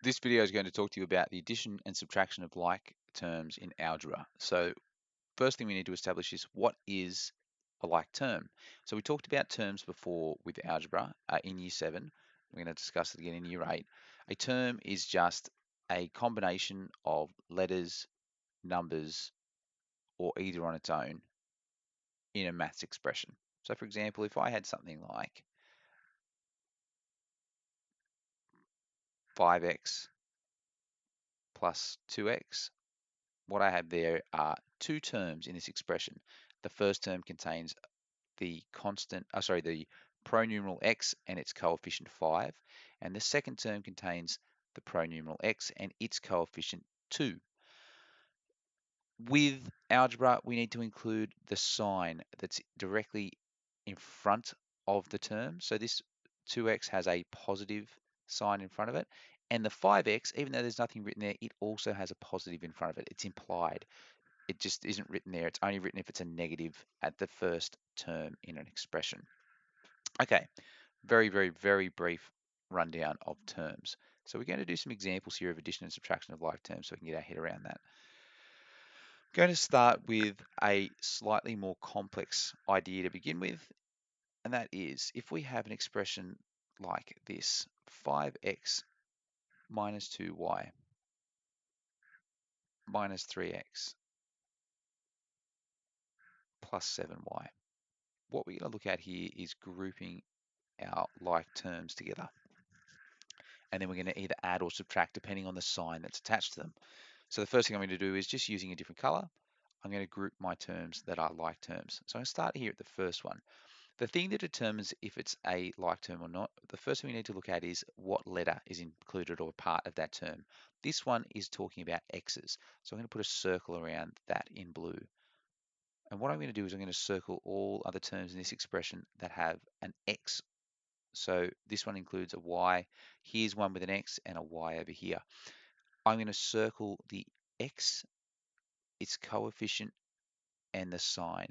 This video is going to talk to you about the addition and subtraction of like terms in algebra. So first thing we need to establish is what is a like term. So we talked about terms before with algebra in year 7. We're going to discuss it again in year 8. A term is just a combination of letters, numbers, or either on its own in a maths expression. So for example, if I had something like 5x plus 2x, what I have there are two terms in this expression. The first term contains the the pronumeral x and its coefficient 5, and the second term contains the pronumeral x and its coefficient 2. With algebra, we need to include the sign that's directly in front of the term. So this 2x has a positive sign in front of it, and the 5x, even though there's nothing written there, it also has a positive in front of it. It's implied. It just isn't written there. It's only written if it's a negative at the first term in an expression. Okay, very brief rundown of terms. So we're going to do some examples here of addition and subtraction of like terms so we can get our head around that. I'm going to start with a slightly more complex idea to begin with, and that is if we have an expression like this, 5x minus 2y minus 3x plus 7y. What we're going to look at here is grouping our like terms together. And then we're going to either add or subtract depending on the sign that's attached to them. So the first thing I'm going to do is just using a different color, I'm going to group my terms that are like terms. So I'm going to start here at the first one. The thing that determines if it's a like term or not, the first thing we need to look at is what letter is included or part of that term. This one is talking about x's. So I'm going to put a circle around that in blue. And what I'm going to do is I'm going to circle all other terms in this expression that have an x. So this one includes a y. Here's one with an x and a y over here. I'm going to circle the x, its coefficient, and the sign,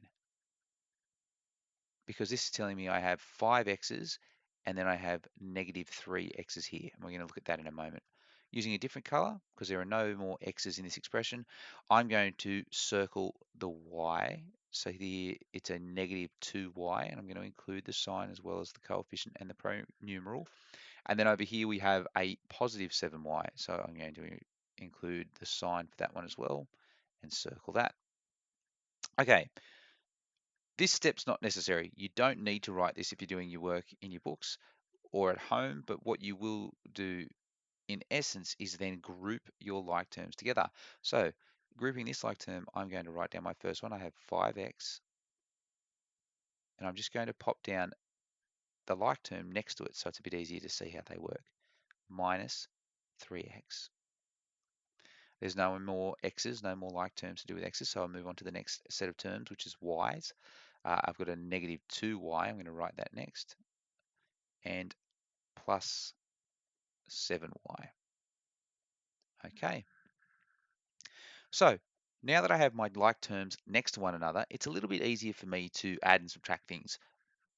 because this is telling me I have 5 x's and then I have negative 3 x's here. And we're going to look at that in a moment. Using a different color, because there are no more x's in this expression, I'm going to circle the y. So here it's a negative 2y, and I'm going to include the sign as well as the coefficient and the pronumeral. And then over here we have a positive 7y. So I'm going to include the sign for that one as well and circle that. Okay, this step's not necessary. You don't need to write this if you're doing your work in your books or at home, but what you will do in essence is then group your like terms together. So grouping this like term, I'm going to write down my first one. I have 5x, and I'm just going to pop down the like term next to it so it's a bit easier to see how they work, minus 3x. There's no more x's, no more like terms to do with x's, so I'll move on to the next set of terms, which is y's. I've got a negative 2y, I'm going to write that next, and plus 7y. Okay, so now that I have my like terms next to one another, it's a little bit easier for me to add and subtract things.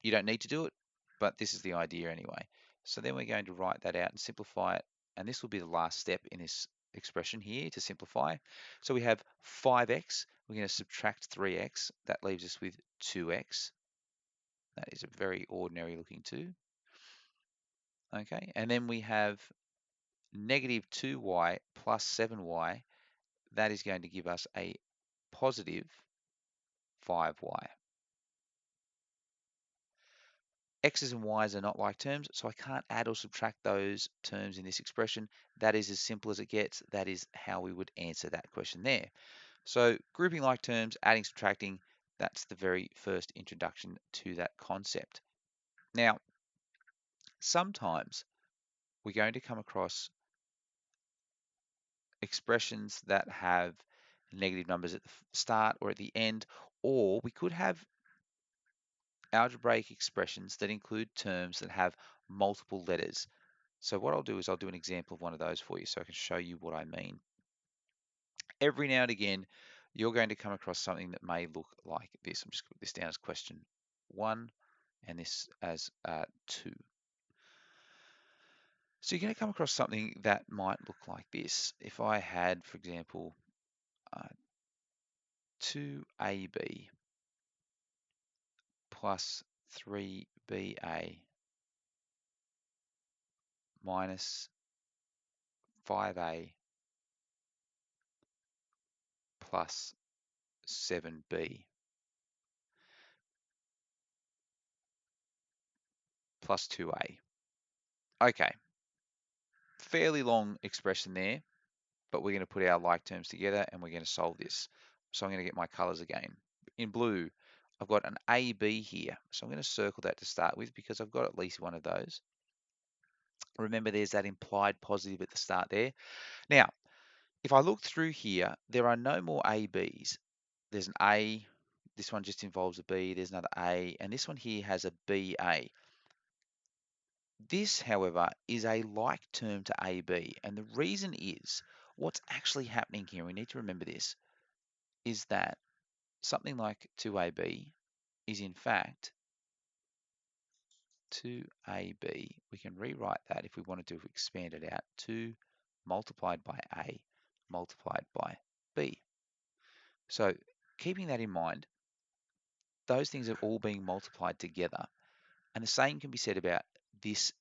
You don't need to do it, but this is the idea anyway. So then we're going to write that out and simplify it, and this will be the last step in this expression here to simplify. So we have 5x, we're going to subtract 3x, that leaves us with 2x. That is a very ordinary looking 2. Okay, and then we have negative 2y plus 7y. That is going to give us a positive 5y. X's and Y's are not like terms, so I can't add or subtract those terms in this expression. That is as simple as it gets. That is how we would answer that question there. So grouping like terms, adding, subtracting, that's the very first introduction to that concept. Now, sometimes we're going to come across expressions that have negative numbers at the start or at the end, or we could have algebraic expressions that include terms that have multiple letters. So what I'll do is I'll do an example of one of those for you so I can show you what I mean. Every now and again, you're going to come across something that may look like this. I'm just going to put this down as question 1 and this as 2. So you're going to come across something that might look like this. If I had, for example, uh, 2ab plus 3ba minus 5a plus 7b plus 2a. Okay, fairly long expression there, but we're going to put our like terms together and we're going to solve this. So I'm going to get my colors again. In blue, I've got an AB here. So I'm going to circle that to start with because I've got at least one of those. Remember, there's that implied positive at the start there. Now, if I look through here, there are no more ABs. There's an A, this one just involves a B, there's another A, and this one here has a BA. This, however, is a like term to AB, and the reason is what's actually happening here, we need to remember this, is that something like 2AB is in fact 2AB. We can rewrite that if we wanted to expand it out, 2 multiplied by A multiplied by B. So keeping that in mind, those things are all being multiplied together. And the same can be said about this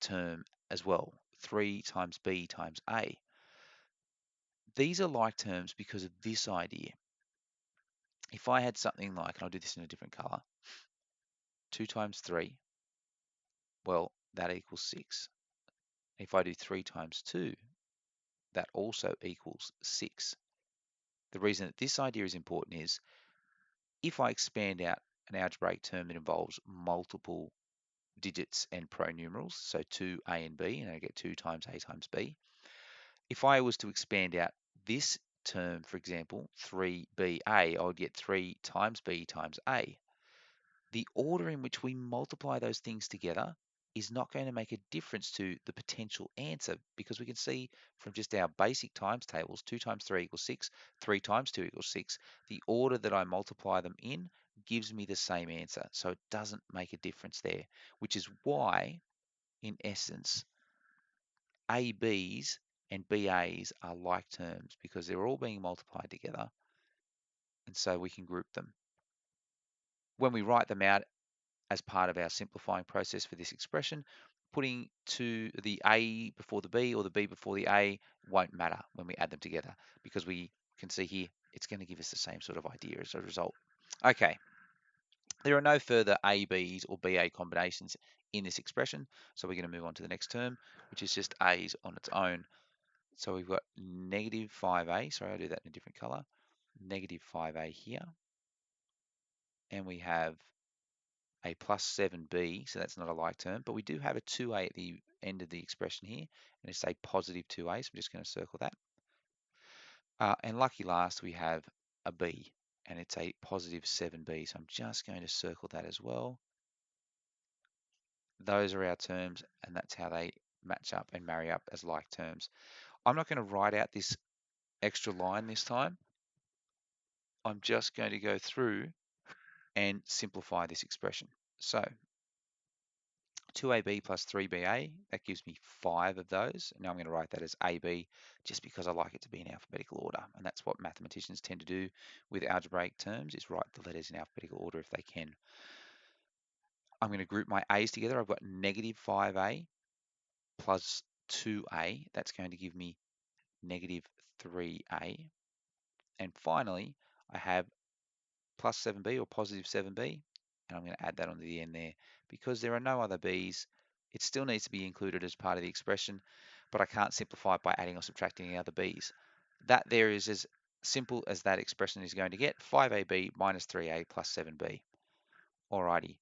term as well, 3 times B times A. These are like terms because of this idea. If I had something like, and I'll do this in a different color, 2 times 3, well, that equals 6. If I do 3 times 2, that also equals 6. The reason that this idea is important is if I expand out an algebraic term that involves multiple digits and pronumerals, so 2a and b, and I get 2 times a times b. If I was to expand out this term, for example, 3ba, I would get 3 times b times a. The order in which we multiply those things together is not going to make a difference to the potential answer because we can see from just our basic times tables, 2 times 3 equals 6, 3 times 2 equals 6. The order that I multiply them in gives me the same answer. So it doesn't make a difference there, which is why, in essence, ABs and BAs are like terms because they're all being multiplied together. And so we can group them. When we write them out as part of our simplifying process for this expression, putting to the A before the B or the B before the A won't matter when we add them together because we can see here it's going to give us the same sort of idea as a result. Okay, there are no further ABs or BA combinations in this expression, so we're going to move on to the next term, which is just A's on its own. So we've got negative 5A, sorry, I'll do that in a different color, negative 5A here, and we have a plus 7b, so that's not a like term, but we do have a 2a at the end of the expression here, and it's a positive 2a, so I'm just going to circle that. And lucky last, we have a b, and it's a positive 7b, so I'm just going to circle that as well. Those are our terms, and that's how they match up and marry up as like terms. I'm not going to write out this extra line this time. I'm just going to go through and simplify this expression. So 2ab plus 3ba, that gives me 5 of those. Now I'm going to write that as ab just because I like it to be in alphabetical order. And that's what mathematicians tend to do with algebraic terms, is write the letters in alphabetical order if they can. I'm going to group my a's together. I've got negative 5a plus 2a. That's going to give me negative 3a. And finally, I have plus 7b or positive 7b, and I'm going to add that onto the end there. Because there are no other b's, it still needs to be included as part of the expression, but I can't simplify it by adding or subtracting any other b's. That there is as simple as that expression is going to get, 5ab minus 3a plus 7b. Alrighty,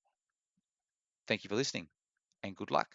thank you for listening, and good luck.